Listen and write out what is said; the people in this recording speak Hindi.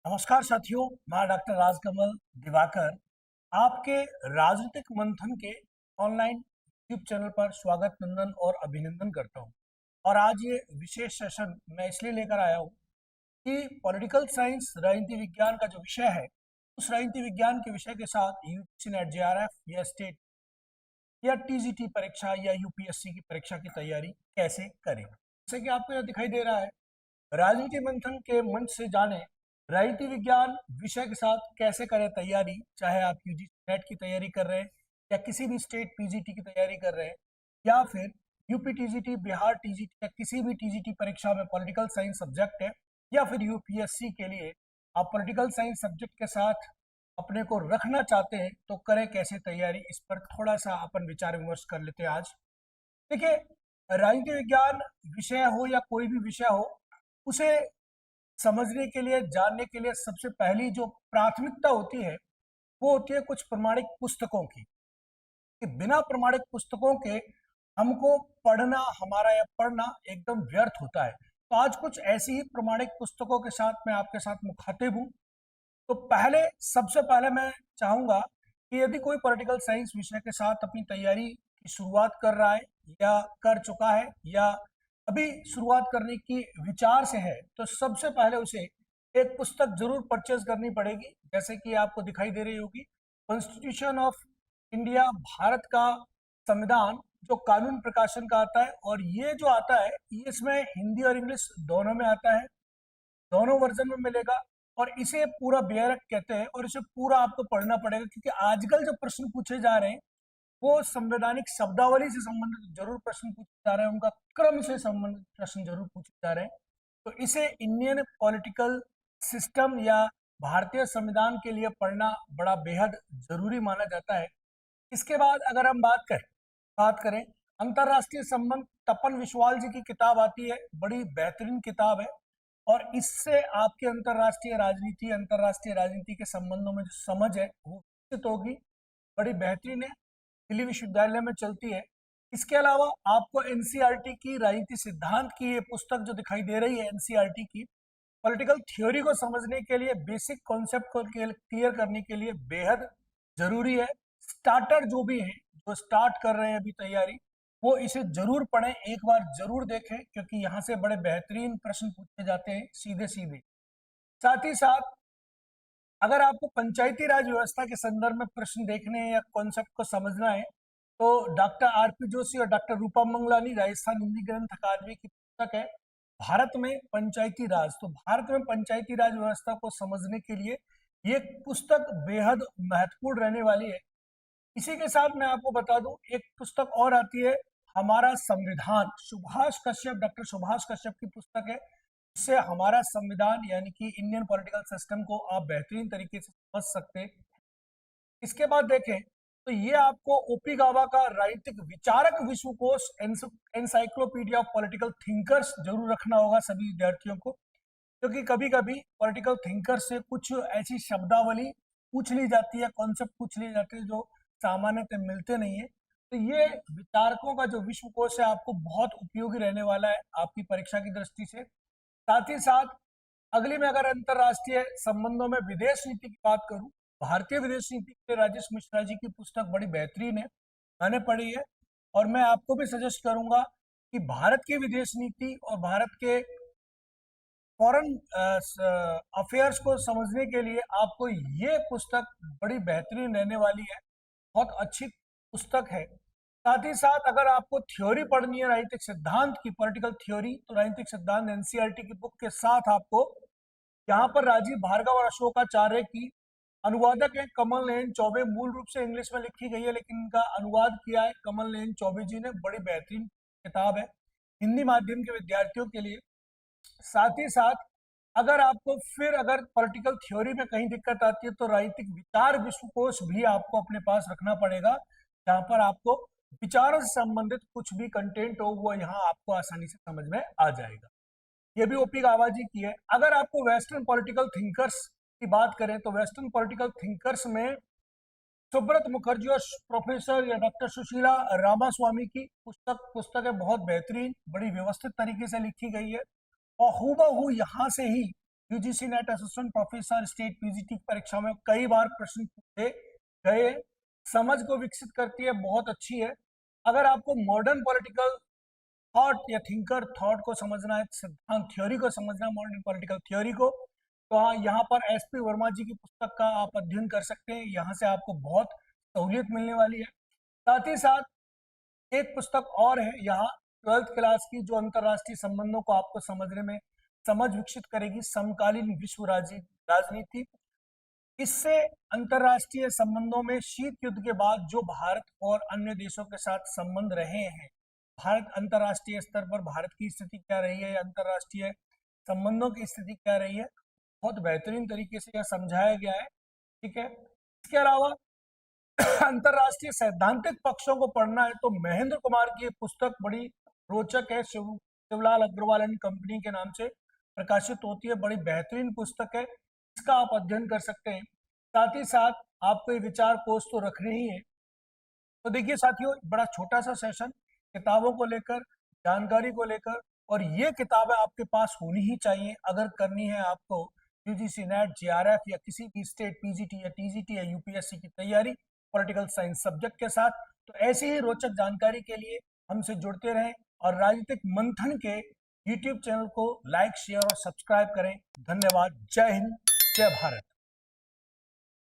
नमस्कार साथियों, मैं डॉक्टर राजकमल दिवाकर आपके राजनीतिक मंथन के ऑनलाइन यूट्यूब चैनल पर स्वागत, नंदन और अभिनंदन करता हूं। और आज ये विशेष सेशन मैं इसलिए लेकर आया हूं कि पॉलिटिकल साइंस राजनीति विज्ञान का जो विषय है, उस राजनीति विज्ञान के विषय के साथ यूजीसी नेट जेआरएफ या स्टेट या टीजीटी परीक्षा या यूपीएससी की परीक्षा की तैयारी कैसे करें। जैसे कि आपको यह दिखाई दे रहा है, राजनीति मंथन के मंच से जाने राजनीति विज्ञान विषय के साथ कैसे करें तैयारी, चाहे आप यूजीसी नेट की तैयारी कर रहे हैं या किसी भी स्टेट पीजीटी की तैयारी कर रहे हैं या फिर यूपी टीजीटी, बिहार टीजीटी या किसी भी टीजीटी परीक्षा में पॉलिटिकल साइंस सब्जेक्ट है, या फिर यूपीएससी के लिए आप पॉलिटिकल साइंस सब्जेक्ट के साथ अपने को रखना चाहते हैं, तो करें कैसे तैयारी। इस पर थोड़ा सा अपन विचार विमर्श कर लेते हैं आज। देखिए, राजनीति विज्ञान विषय हो या कोई भी विषय हो, उसे समझने के लिए, जानने के लिए सबसे पहली जो प्राथमिकता होती है वो होती है कुछ प्रमाणिक पुस्तकों की। कि बिना प्रमाणिक पुस्तकों के हमको पढ़ना, हमारा या पढ़ना एकदम व्यर्थ होता है। तो आज कुछ ऐसी ही प्रमाणिक पुस्तकों के साथ मैं आपके साथ मुखातिब हूँ। तो सबसे पहले मैं चाहूंगा कि यदि कोई पॉलिटिकल साइंस विषय के साथ अपनी तैयारी की शुरुआत कर रहा है या कर चुका है या अभी शुरुआत करने की विचार से है, तो सबसे पहले उसे एक पुस्तक जरूर परचेज करनी पड़ेगी, जैसे कि आपको दिखाई दे रही होगी, कॉन्स्टिट्यूशन ऑफ इंडिया, भारत का संविधान, जो कानून प्रकाशन का आता है। और ये जो आता है, ये इसमें हिंदी और इंग्लिश दोनों में आता है, दोनों वर्जन में मिलेगा। और इसे पूरा बेयरक कहते हैं और इसे पूरा आपको पढ़ना पड़ेगा, क्योंकि आजकल जो प्रश्न पूछे जा रहे हैं वो संवैधानिक शब्दावली से संबंधित जरूर प्रश्न पूछे जा रहे हैं, उनका क्रम से संबंधित प्रश्न जरूर पूछे जा रहे हैं। तो इसे इंडियन पॉलिटिकल सिस्टम या भारतीय संविधान के लिए पढ़ना बड़ा बेहद जरूरी माना जाता है। इसके बाद अगर हम बात करें अंतरराष्ट्रीय संबंध, तपन विश्वाल जी की किताब आती है, बड़ी बेहतरीन किताब है। और इससे आपके अंतरराष्ट्रीय राजनीति के संबंधों में जो समझ है वो विकसित होगी, बड़ी बेहतरीन है, दिल्ली विश्वविद्यालय में चलती है। इसके अलावा आपको एनसीईआरटी की राजनीति सिद्धांत की ये पुस्तक जो दिखाई दे रही है, एनसीईआरटी की, पॉलिटिकल थ्योरी को समझने के लिए, बेसिक कॉन्सेप्ट को क्लियर करने के लिए बेहद जरूरी है। स्टार्टर जो भी है, जो स्टार्ट कर रहे हैं अभी तैयारी, वो इसे जरूर पढ़ें, एक बार जरूर देखें, क्योंकि यहाँ से बड़े बेहतरीन प्रश्न पूछे जाते हैं सीधे सीधे। साथ ही साथ अगर आपको पंचायती राज व्यवस्था के संदर्भ में प्रश्न देखने हैं या कॉन्सेप्ट को समझना है, तो डॉक्टर आरपी जोशी और डॉक्टर रूपा मंगलानी, राजस्थान हिंदी ग्रंथ अकादमी की पुस्तक है भारत में पंचायती राज। तो भारत में पंचायती राज व्यवस्था को समझने के लिए ये पुस्तक बेहद महत्वपूर्ण रहने वाली है। इसी के साथ मैं आपको बता दूं, एक पुस्तक और आती है, हमारा संविधान, डॉक्टर सुभाष कश्यप की पुस्तक है। इससे हमारा संविधान यानी कि इंडियन पॉलिटिकल सिस्टम को आप बेहतरीन तरीके से समझ सकते हैं। इसके बाद देखें तो ये आपको ओपी गावा का राजनीतिक विचारक विश्वकोश, एनसाइक्लोपीडिया ऑफ पॉलिटिकल थिंकर्स जरूर रखना होगा सभी विद्यार्थियों को, क्योंकि कभी कभी पॉलिटिकल थिंकर से कुछ ऐसी शब्दावली पूछ ली जाती है, कॉन्सेप्ट पूछ लिए जाते हैं जो सामान्यतः मिलते नहीं है। तो ये विचारकों का जो विश्वकोश है आपको बहुत उपयोगी रहने वाला है आपकी परीक्षा की दृष्टि से। साथ ही साथ अगली में अगर अंतरराष्ट्रीय संबंधों में विदेश नीति की बात करूं, भारतीय विदेश नीति के राजेश मिश्रा जी की पुस्तक बड़ी बेहतरीन है, मैंने पढ़ी है। और मैं आपको भी सजेस्ट करूंगा कि भारत की विदेश नीति और भारत के फॉरेन अफेयर्स को समझने के लिए आपको ये पुस्तक बड़ी बेहतरीन रहने वाली है, बहुत अच्छी पुस्तक है। साथ ही साथ अगर आपको थ्योरी पढ़नी है राजनीतिक सिद्धांत की, पॉलिटिकल थ्योरी, तो राजनीतिक सिद्धांत एनसीईआरटी की बुक के साथ आपको यहाँ पर राजीव भार्गव और अशोकाचार्य की, अनुवादक है कमल नयन चौबे, मूल रूप से इंग्लिश में लिखी गई है लेकिन इनका अनुवाद किया है कमल नयन चौबे जी ने, बड़ी बेहतरीन किताब है हिंदी माध्यम के विद्यार्थियों के लिए। साथ ही साथ अगर पॉलिटिकल थ्योरी में कहीं दिक्कत आती है तो राजनीतिक विचार विश्वकोश भी आपको अपने पास रखना पड़ेगा, जहां पर आपको विचारों से संबंधित कुछ भी कंटेंट हो वो यहाँ आपको आसानी से समझ में आ जाएगा। ये भी ओपी गावा जी की है। अगर आपको वेस्टर्न पॉलिटिकल थिंकर्स की बात करें तो वेस्टर्न पॉलिटिकल थिंकर्स में सुब्रत मुखर्जी और प्रोफेसर या डॉक्टर सुशीला रामास्वामी की पुस्तक है, बहुत बेहतरीन, बड़ी व्यवस्थित तरीके से लिखी गई है। और हूबहू यहाँ से ही UGC NET assistant professor state PGT की परीक्षा में कई बार प्रश्न पूछे गए। समझ को विकसित करती है, बहुत अच्छी है। अगर आपको मॉडर्न पॉलिटिकल थॉट या थिंकर थॉट को समझना है, सिद्धांत थ्योरी को समझना है, मॉडर्न पॉलिटिकल थ्योरी को, तो हाँ, यहाँ पर एसपी वर्मा जी की पुस्तक का आप अध्ययन कर सकते हैं। यहाँ से आपको बहुत सहूलियत मिलने वाली है। साथ ही साथ एक पुस्तक और है यहाँ 12th क्लास की, जो अंतरराष्ट्रीय संबंधों को आपको समझने में समझ विकसित करेगी, समकालीन विश्व राजनीति। इससे अंतरराष्ट्रीय संबंधों में शीत युद्ध के बाद जो भारत और अन्य देशों के साथ संबंध रहे हैं, भारत अंतरराष्ट्रीय स्तर पर भारत की स्थिति क्या रही है, अंतरराष्ट्रीय संबंधों की स्थिति क्या रही है, बहुत बेहतरीन तरीके से यह समझाया गया है। ठीक है। इसके अलावा अंतरराष्ट्रीय सैद्धांतिक पक्षों को पढ़ना है तो महेंद्र कुमार की पुस्तक बड़ी रोचक है, शिवलाल अग्रवाल एंड कंपनी के नाम से प्रकाशित होती है। बड़ी बेहतरीन पुस्तक है, इसका आप अध्ययन कर सकते हैं। साथ ही साथ आपको ये विचार कोश तो रखने ही है। तो देखिए साथियों, बड़ा छोटा सा सेशन किताबों को लेकर, जानकारी को लेकर, और ये किताबें आपके पास होनी ही चाहिए अगर करनी है आपको यूजीसी नेट, जेआरएफ या किसी भी स्टेट पीजीटी या टीजीटी या यूपीएससी की तैयारी पॉलिटिकल साइंस सब्जेक्ट के साथ। तो ऐसी ही रोचक जानकारी के लिए हमसे जुड़ते रहें और राजनीतिक मंथन के यूट्यूब चैनल को लाइक, शेयर और सब्सक्राइब करें। धन्यवाद। जय हिंद, जय भारत।